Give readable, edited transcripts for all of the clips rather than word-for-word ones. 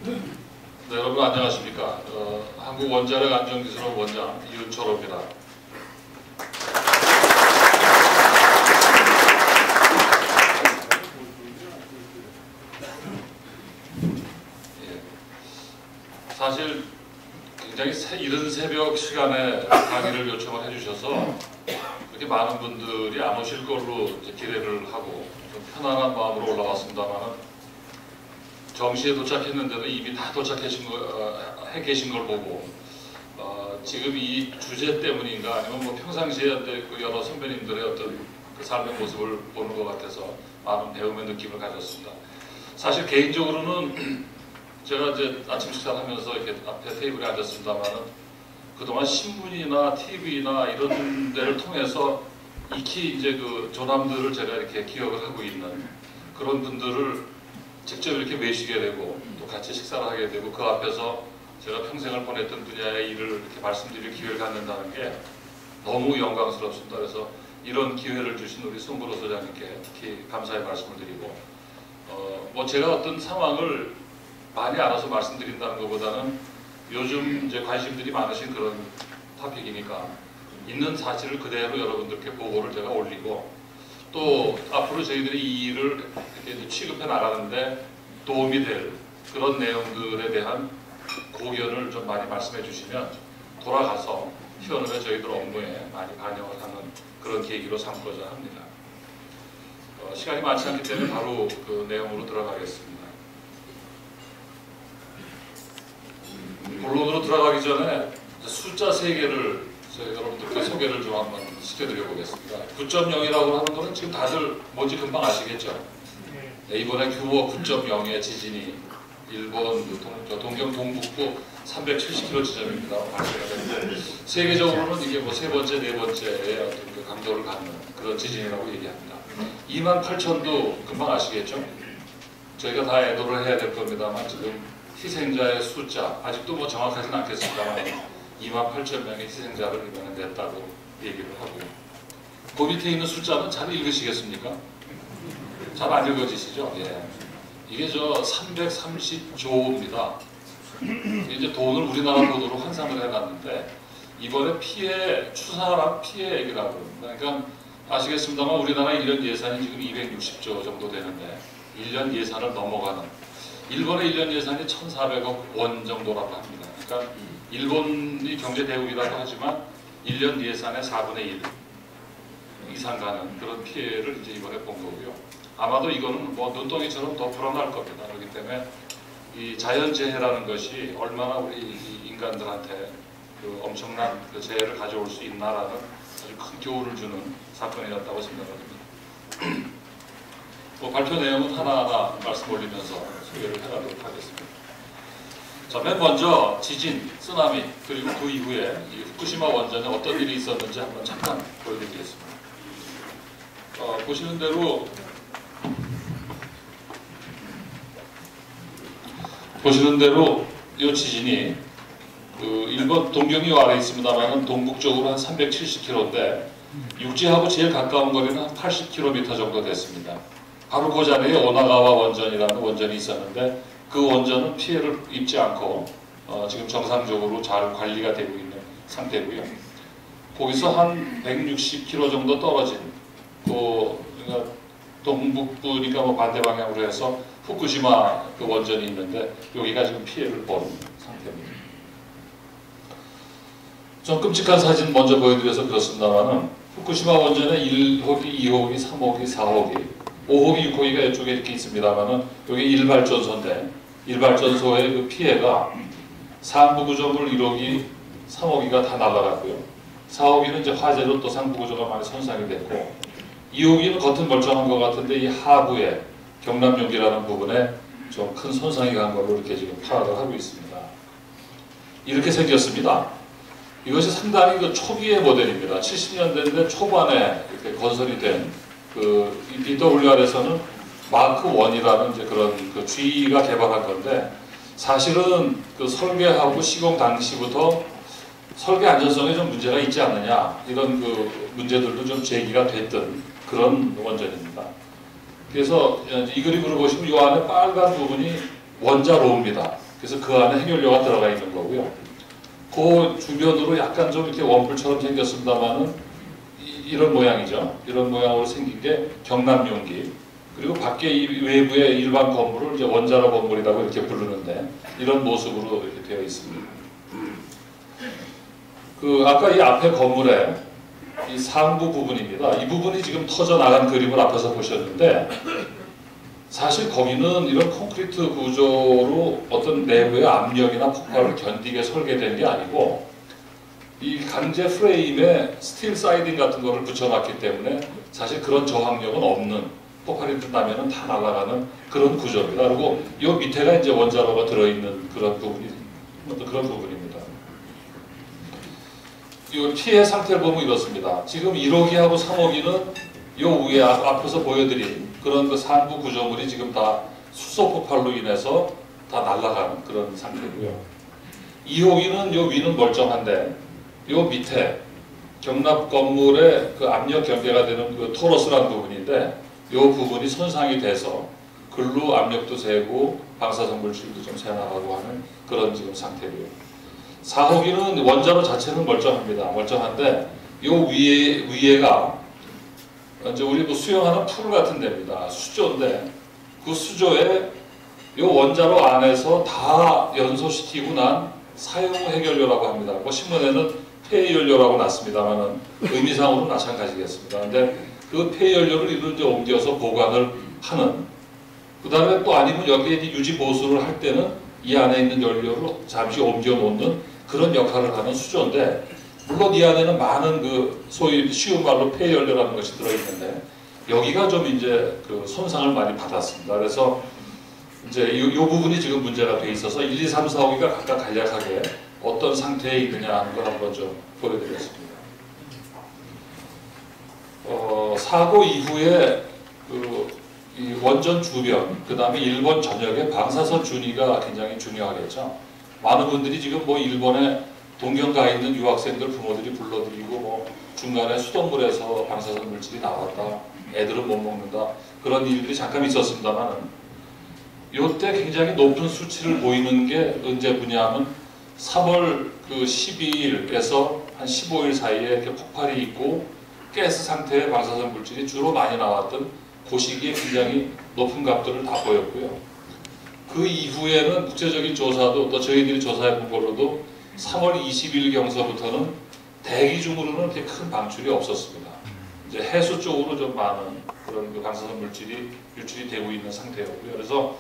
네, 여러분 안녕하십니까. 한국원자력안전기술원 원장 이윤철호입니다. 사실 굉장히 이른 새벽 시간에 강의를 요청을 해주셔서 그렇게 많은 분들이 안 오실 걸로 이제 기대를 하고 좀 편안한 마음으로 올라왔습니다만 정시에 도착했는데도 이미 다 해 계신 걸 보고 지금 이 주제 때문인가 아니면 뭐 평상시에 그 여러 선배님들의 어떤 그 삶의 모습을 보는 것 같아서 많은 배움의 느낌을 가졌습니다. 사실 개인적으로는 제가 이제 아침 식사를 하면서 이렇게 앞에 테이블에 앉았습니다만은 그동안 신문이나 TV나 이런 데를 통해서 익히 이제 그 조남들을 제가 이렇게 기억을 하고 있는 그런 분들을 직접 이렇게 모시게 되고 또 같이 식사를 하게 되고 그 앞에서 제가 평생을 보냈던 분야의 일을 이렇게 말씀드릴 기회를 갖는다는 게 너무 영광스럽습니다. 그래서 이런 기회를 주신 우리 송구로 소장님께 특히 감사의 말씀을 드리고 뭐 제가 어떤 상황을 많이 알아서 말씀드린다는 것보다는 요즘 이제 관심들이 많으신 그런 토픽이니까 있는 사실을 그대로 여러분들께 보고를 제가 올리고 또 앞으로 저희들이 이 일을 이렇게 취급해 나가는데 도움이 될 그런 내용들에 대한 고견을 좀 많이 말씀해 주시면 돌아가서 현업의 저희들 업무에 많이 반영을 하는 그런 계기로 삼고자 합니다. 시간이 많지 않기 때문에 바로 그 내용으로 들어가겠습니다. 본론으로 들어가기 전에 숫자 3개를 여러분들께 소개를 좀 한번 시켜드려 보겠습니다. 9.0이라고 하는 거는 지금 다들 뭔지 금방 아시겠죠? 네, 이번에 규모 9.0의 지진이 일본 동경 동북부 370km 지점입니다. 발생을 했는데 세계적으로는 이게 뭐 3번째, 4번째의 어떤 그 강도를 갖는 그런 지진이라고 얘기합니다. 28,000도 금방 아시겠죠? 저희가 다 애도를 해야 될 겁니다만 지금 희생자의 숫자 아직도 뭐 정확하지는 않겠습니다만 28,000명의 희생자를 이번에 냈다고 얘기를 하고요. 그 밑에 있는 숫자는 잘 읽으시겠습니까? 잘 안 읽어지시죠? 예. 이게 저 330조입니다. 이제 돈을 우리나라 돈으로 환산을 해놨는데 이번에 추사랑 피해액이라고 합니다. 그러니까 아시겠습니다만 우리나라 1년 예산이 지금 260조 정도 되는데 1년 예산을 넘어가는 일본의 1년 예산이 1,400억 원 정도라고 합니다. 그러니까 일본이 경제 대국이라고 하지만 1년 예산의 4분의 1 이상 가는 그런 피해를 이제 이번에 본 거고요. 아마도 이거는 뭐 눈덩이처럼 더 불어날 겁니다. 그렇기 때문에 이 자연재해라는 것이 얼마나 우리 인간들한테 그 엄청난 그 재해를 가져올 수 있나라는 아주 큰 교훈을 주는 사건이었다고 생각합니다. 뭐 발표 내용은 하나하나 말씀 올리면서 소개를 해가도록 하겠습니다. 자, 맨 먼저 지진, 쓰나미, 그리고 그 이후에 이 후쿠시마 원전에 어떤 일이 있었는지 한번 잠깐 보여드리겠습니다. 보시는 대로 이 지진이 그 일본 동경이 아래 있습니다만 동북쪽으로 한 370km인데 육지하고 제일 가까운 거리는 한 80km 정도 됐습니다. 바로 그 자리에 오나가와 원전이라는 원전이 있었는데 그 원전은 피해를 입지 않고 지금 정상적으로 잘 관리가 되고 있는 상태고요. 거기서 한 160km 정도 떨어진 그러니까 동북부니까 뭐 반대 방향으로 해서 후쿠시마 그 원전이 있는데 여기가 지금 피해를 본 상태입니다. 좀 끔찍한 사진 먼저 보여드려서 그렇습니다만은 후쿠시마 원전의 1호기, 2호기, 3호기, 4호기 5호기, 6호기가 이쪽에 이렇게 있습니다만은 여기 1발전소인데 1발전소의 그 피해가 상부 구조물 1호기, 3호기가 다 날아갔고요. 4호기는 이제 화재로 또 상부 구조가 많이 손상이 됐고 2호기는 겉은 멀쩡한 것 같은데 이 하부에 경남용기라는 부분에 좀 큰 손상이 간 걸로 이렇게 지금 파악을 하고 있습니다. 이렇게 생겼습니다. 이것이 상당히 그 초기의 모델입니다. 70년대인데 초반에 이렇게 건설이 된 그 BWR에서는 마크 1이라는 이제 그런 그 G가 개발한 건데 사실은 그 설계하고 시공 당시부터 설계 안전성에 좀 문제가 있지 않느냐 이런 그 문제들도 좀 제기가 됐던 그런 원전입니다. 그래서 이 그림으로 보시면 이 안에 빨간 부분이 원자로입니다. 그래서 그 안에 해결료가 들어가 있는 거고요. 그 주변으로 약간 좀 이렇게 원뿔처럼 생겼습니다만은 이런 모양이죠. 이런 모양으로 생긴 게 경남용기. 그리고 밖에 이 외부의 일반 건물을 이제 원자로 건물이라고 이렇게 부르는데 이런 모습으로 이렇게 되어 있습니다. 그 아까 이 앞에 건물에 이 상부 부분입니다. 이 부분이 지금 터져 나간 그림을 앞에서 보셨는데 사실 거기는 이런 콘크리트 구조로 어떤 내부의 압력이나 폭발을 견디게 설계된 게 아니고 이 강제 프레임에 스틸 사이딩 같은 거를 붙여놨기 때문에 사실 그런 저항력은 없는, 폭발이 든다면 다 날아가는 그런 구조입니다. 그리고 이 밑에가 이제 원자로가 들어있는 그런 부분입니다. 이 피해 상태를 보면 이렇습니다. 지금 1호기하고 3호기는 이 위에 앞에서 보여드린 그런 그 상부 구조물이 지금 다 수소 폭발로 인해서 다 날아가는 그런 상태고요. 2호기는 요 위는 멀쩡한데 요 밑에 경납 건물의 그 압력 경계가 되는 그 토러스라는 부분인데 요 부분이 손상이 돼서 글루 압력도 세고 방사성 물질도 좀 새나가고 하는 그런 지금 상태고요. 4호기는 원자로 자체는 멀쩡합니다. 멀쩡한데 요 위에가 이제 우리 뭐 수영하는 풀 같은 데입니다. 수조인데 그 수조에 요 원자로 안에서 다 연소시키고 난 사용 해결료라고 합니다. 뭐 신문에는 폐연료라고 났습니다만은 의미상으로는 마찬가지겠습니다. 근데 그 폐연료를 이로 이제 옮겨서 보관을 하는, 그 다음에 또 아니면 여기에 이제 유지 보수를 할 때는 이 안에 있는 연료를 잠시 옮겨 놓는 그런 역할을 하는 수조인데, 물론 이 안에는 많은 그 소위 쉬운 말로 폐연료라는 것이 들어있는데 여기가 좀 이제 그 손상을 많이 받았습니다. 그래서 이제 이 부분이 지금 문제가 돼 있어서 1, 2, 3, 4, 5기가 각각 간략하게 어떤 상태에 있느냐 하는 걸 한번 좀 보여드리겠습니다. 사고 이후에 이 원전 주변, 그 다음에 일본 전역에 방사선 준위가 굉장히 중요하겠죠. 많은 분들이 지금 뭐 일본에 동경 가 있는 유학생들 부모들이 불러들이고 뭐 중간에 수돗물에서 방사선 물질이 나왔다, 애들은 못 먹는다, 그런 일들이 잠깐 있었습니다만은 요때 굉장히 높은 수치를 보이는 게 언제 뭐냐면 3월 그 12일에서 한 15일 사이에 이렇게 폭발이 있고 가스 상태의 방사선 물질이 주로 많이 나왔던 그 시기에 굉장히 높은 값들을 다 보였고요. 그 이후에는 국제적인 조사도 또 저희들이 조사해 본 걸로도 3월 20일 경서부터는 대기 중으로는 그렇게 큰 방출이 없었습니다. 이제 해수 쪽으로 좀 많은 그런 그 방사선 물질이 유출이 되고 있는 상태였고요. 그래서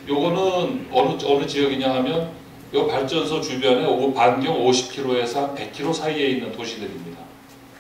요거는 어느 지역이냐 하면 요 발전소 주변에 반경 50km에서 100km 사이에 있는 도시들입니다.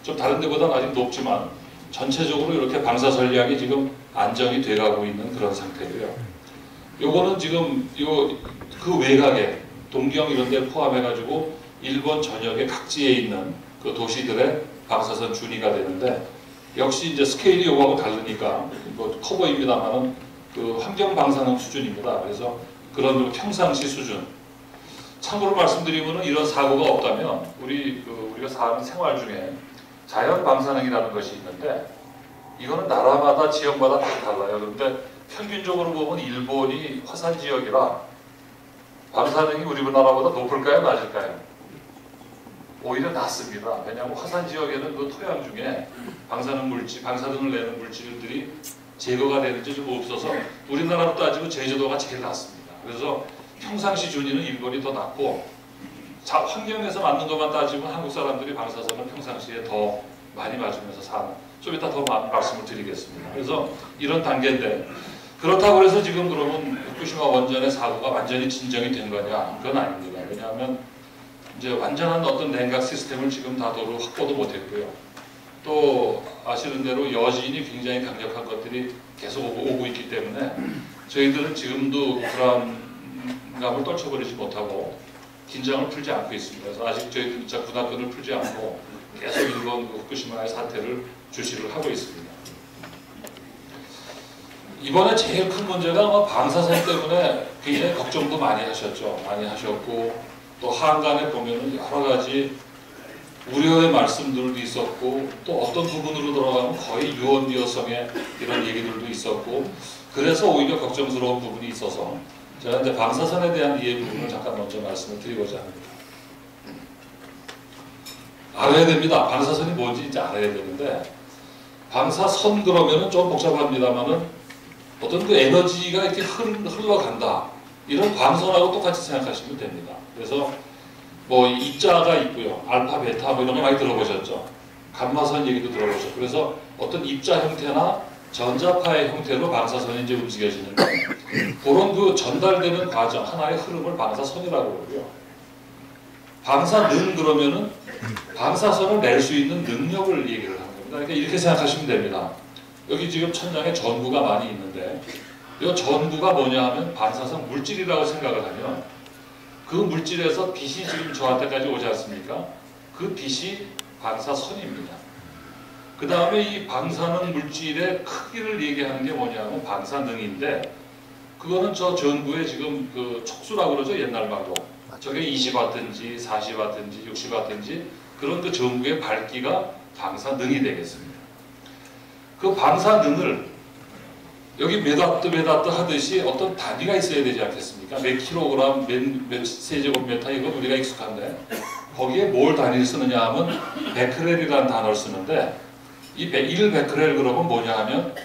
좀 다른 데보다는 아직 높지만 전체적으로 이렇게 방사 전략이 지금 안정이 돼가고 있는 그런 상태고요. 요거는 지금 그 외곽에 동경 이런 데 포함해가지고 일본 전역의 각지에 있는 그 도시들의 방사선 준위가 되는데, 역시 이제 스케일이 요거하고 다르니까 뭐 커 보입니다만은 그 환경 방사능 수준입니다. 그래서 그런 평상시 수준. 참고로 말씀드리면은 이런 사고가 없다면 우리가 사는 생활 중에 자연 방사능이라는 것이 있는데 이거는 나라마다 지역마다 다 달라요. 그런데 평균적으로 보면 일본이 화산 지역이라 방사능이 우리나라보다 높을까요, 낮을까요? 오히려 낮습니다. 왜냐하면 화산 지역에는 그 토양 중에 방사능을 내는 물질들이 제거가 되는지 좀 없어서 우리나라로 따지면 제주도가 제일 낮습니다. 그래서 평상시 준위는 일본이 더 낮고, 환경에서 맞는 것만 따지면 한국 사람들이 방사선을 평상시에 더 많이 맞으면서 사는, 좀 이따 더 말씀을 드리겠습니다. 그래서 이런 단계인데, 그렇다고 해서 지금 그러면 후쿠시마 원전의 사고가 완전히 진정이 된 거냐? 그건 아닙니다. 왜냐하면 이제 완전한 어떤 냉각 시스템을 지금 다도로 확보도 못했고요. 또 아시는 대로 여진이 굉장히 강력한 것들이 계속 오고 있기 때문에 저희들은 지금도 불안감을 떨쳐버리지 못하고 긴장을 풀지 않고 있습니다. 그래서 아직 저희들 진짜 군합근을 풀지 않고 계속 일본 후쿠시마의 사태를 주시를 하고 있습니다. 이번에 제일 큰 문제가 아마 방사선 때문에 굉장히 걱정도 많이 하셨죠. 많이 하셨고, 또 한간에 보면은 여러 가지 우려의 말씀들도 있었고, 또 어떤 부분으로 들어가면 거의 유언비어성의 이런 얘기들도 있었고, 그래서 오히려 걱정스러운 부분이 있어서 제가 이제 방사선에 대한 이해 부분을 잠깐 먼저 말씀을 드리고자 합니다. 알아야 됩니다. 방사선이 뭔지 이제 알아야 되는데, 방사선 그러면은 좀 복잡합니다만은 어떤 그 에너지가 이렇게 흘러간다. 이런 광선하고 똑같이 생각하시면 됩니다. 그래서 뭐 입자가 있고요. 알파, 베타 뭐 이런 거 많이 들어보셨죠? 감마선 얘기도 들어보셨죠? 그래서 어떤 입자 형태나 전자파의 형태로 방사선이 이제 움직여지는데, 그런 그 전달되는 과정, 하나의 흐름을 방사선이라고 그러고요. 방사능 그러면은 방사선을 낼 수 있는 능력을 얘기를 하는 겁니다. 그러니까 이렇게 생각하시면 됩니다. 여기 지금 천장에 전구가 많이 있는데, 이 전구가 뭐냐 하면 방사선 물질이라고 생각을 하면, 그 물질에서 빛이 지금 저한테까지 오지 않습니까? 그 빛이 방사선입니다. 그 다음에 이 방사능 물질의 크기를 얘기하는 게 뭐냐면 방사능인데, 그거는 저 전구에 지금 그 촉수라고 그러죠, 옛날 말로. 저게 20W인지 40W인지 60W인지 그런 그 전구의 밝기가 방사능이 되겠습니다. 그 방사능을 여기 몇 와트 하듯이 어떤 단위가 있어야 되지 않겠습니까? 몇 킬로그램, 몇 세제곱미터, 이건 우리가 익숙한데, 거기에 뭘 단위를 쓰느냐 하면 베크렐이라는 단어를 쓰는데, 이 1베크렐 그러면 뭐냐 하면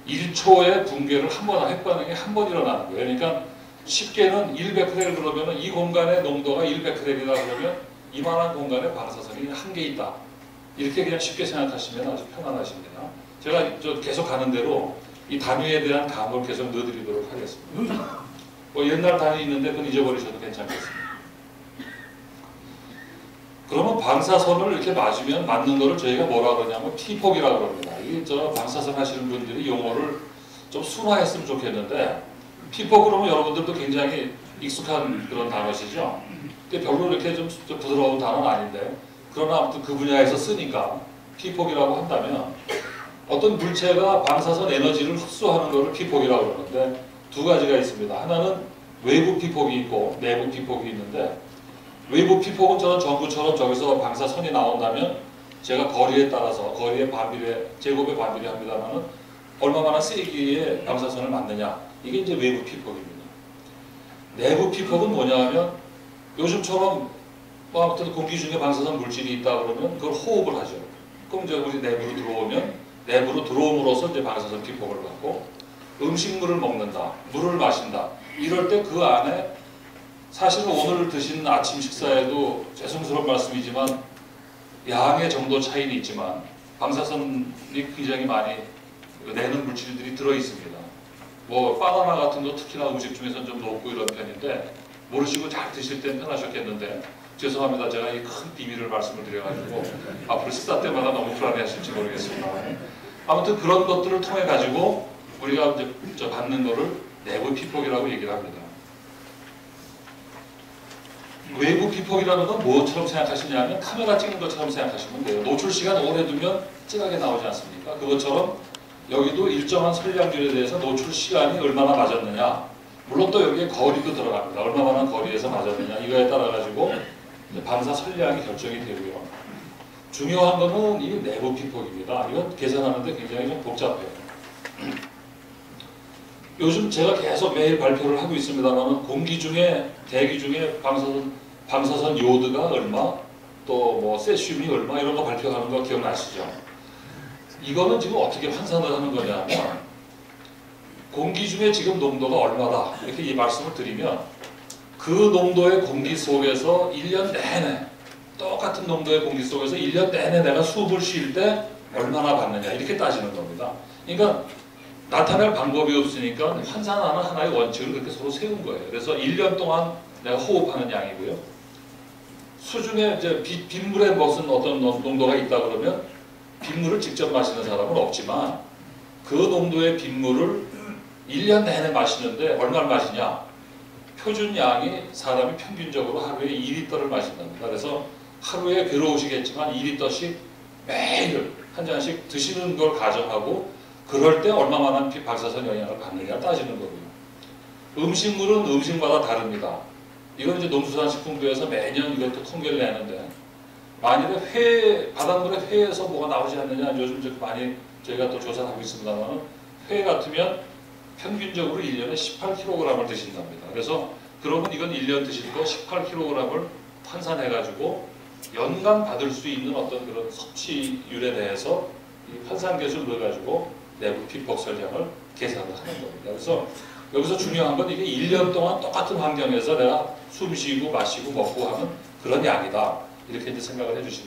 1초의 붕괴를 핵반응이 한 번 일어나는 거예요. 그러니까 쉽게는 1베크렐 그러면 이 공간의 농도가 1베크렐이다 그러면 이만한 공간에 방사선이 한 개 있다. 이렇게 그냥 쉽게 생각하시면 아주 편안하십니다. 제가 계속 가는 대로 이 단위에 대한 감을 계속 넣어드리도록 하겠습니다. 뭐 옛날 단위 있는데 그건 잊어버리셔도 괜찮겠습니다. 그러면 방사선을 이렇게 맞는 거를 저희가 뭐라 그러냐면 피폭이라고 그럽니다. 이게 방사선 하시는 분들이 용어를 좀 순화했으면 좋겠는데, 피폭 그러면 여러분들도 굉장히 익숙한 그런 단어시죠. 근데 별로 이렇게 좀 부드러운 단어는 아닌데, 그러나 아무튼 그 분야에서 쓰니까 피폭이라고 한다면, 어떤 물체가 방사선 에너지를 흡수하는 것을 피폭이라고 그러는데, 두 가지가 있습니다. 하나는 외부 피폭이 있고 내부 피폭이 있는데, 외부 피폭은 저는 전구처럼 저기서 방사선이 나온다면 제가 거리에 따라서 거리의 반비례, 제곱의 반비례합니다만은 얼마나 세기의 방사선을 맞느냐, 이게 이제 외부 피폭입니다. 내부 피폭은 뭐냐 하면 요즘처럼 뭐 아무튼 공기 중에 방사선 물질이 있다 그러면 그걸 호흡을 하죠. 그럼 이제 우리 내부로 들어오면 내부로 들어옴으로써 이제 방사선 피폭을 받고, 음식물을 먹는다, 물을 마신다, 이럴 때 그 안에 사실은 오늘 드신 아침 식사에도 죄송스러운 말씀이지만 양의 정도 차이는 있지만 방사선이 굉장히 많이 내는 물질들이 들어있습니다. 뭐 바나나 같은 거 특히나 음식 중에서는 좀 높고 이런 편인데, 모르시고 잘 드실 땐 편하셨겠는데, 죄송합니다. 제가 이 큰 비밀을 말씀을 드려가지고 앞으로 식사 때마다 너무 불안해하실지 모르겠습니다. 아무튼 그런 것들을 통해 가지고 우리가 이제 받는 거를 내부 피폭이라고 얘기를 합니다. 외부 피폭이라는 건 뭐처럼 생각하시냐면 카메라 찍는 것처럼 생각하시면 돼요. 노출 시간 오래 두면 진하게 나오지 않습니까? 그것처럼 여기도 일정한 선량률에 대해서 노출 시간이 얼마나 맞았느냐, 물론 또 여기에 거리도 들어갑니다. 얼마나 거리에서 맞았느냐, 이거에 따라 가지고 방사 선량이 결정이 되고요. 중요한 거는 이 내부 피폭입니다. 이건 계산하는데 굉장히 좀 복잡해요. 요즘 제가 계속 매일 발표를 하고 있습니다만, 공기 중에, 대기 중에 방사선 요드가 얼마, 또 뭐 세슘이 얼마, 이런 거 발표하는 거 기억나시죠? 이거는 지금 어떻게 환산을 하는 거냐면, 공기 중에 지금 농도가 얼마다, 이렇게 이 말씀을 드리면, 그 농도의 공기 속에서 1년 내내, 똑같은 농도의 공기 속에서 1년 내내 내가 숨을 쉴 때 얼마나 받느냐, 이렇게 따지는 겁니다. 그러니까 나타낼 방법이 없으니까 환산하는 하나의 원칙을 그렇게 서로 세운 거예요. 그래서 1년 동안 내가 호흡하는 양이고요. 수중에 이제 빗물에 무슨 어떤 농도가 있다 그러면 빗물을 직접 마시는 사람은 없지만, 그 농도의 빗물을 1년 내내 마시는데 얼마를 마시냐? 표준 양이 사람이 평균적으로 하루에 2리터를 마신답니다. 그래서 하루에 괴로우시겠지만 2리터씩 매일 한 잔씩 드시는 걸 가정하고, 그럴 때 얼마만한 방사선 영향을 받느냐 따지는 거고요. 음식물은 음식마다 다릅니다. 이건 이제 농수산식품부에서 매년 이것도 통계를 내는데, 만일에 바닷물에 회에서 뭐가 나오지 않느냐, 요즘 많이 저희가 또 조사를 하고 있습니다만, 회 같으면 평균적으로 1년에 18kg을 드신답니다. 그래서 그러면 이건 1년 드실 거 18kg을 환산해가지고 연간 받을 수 있는 어떤 그런 섭취율에 대해서 이 환산계수를 넣어가지고 내부 피폭설량을 계산을 하는 겁니다. 그래서 여기서 중요한 건 이게 1년 동안 똑같은 환경에서 내가 숨 쉬고 마시고 먹고 하는 그런 양이다. 이렇게 이제 생각을 해주시면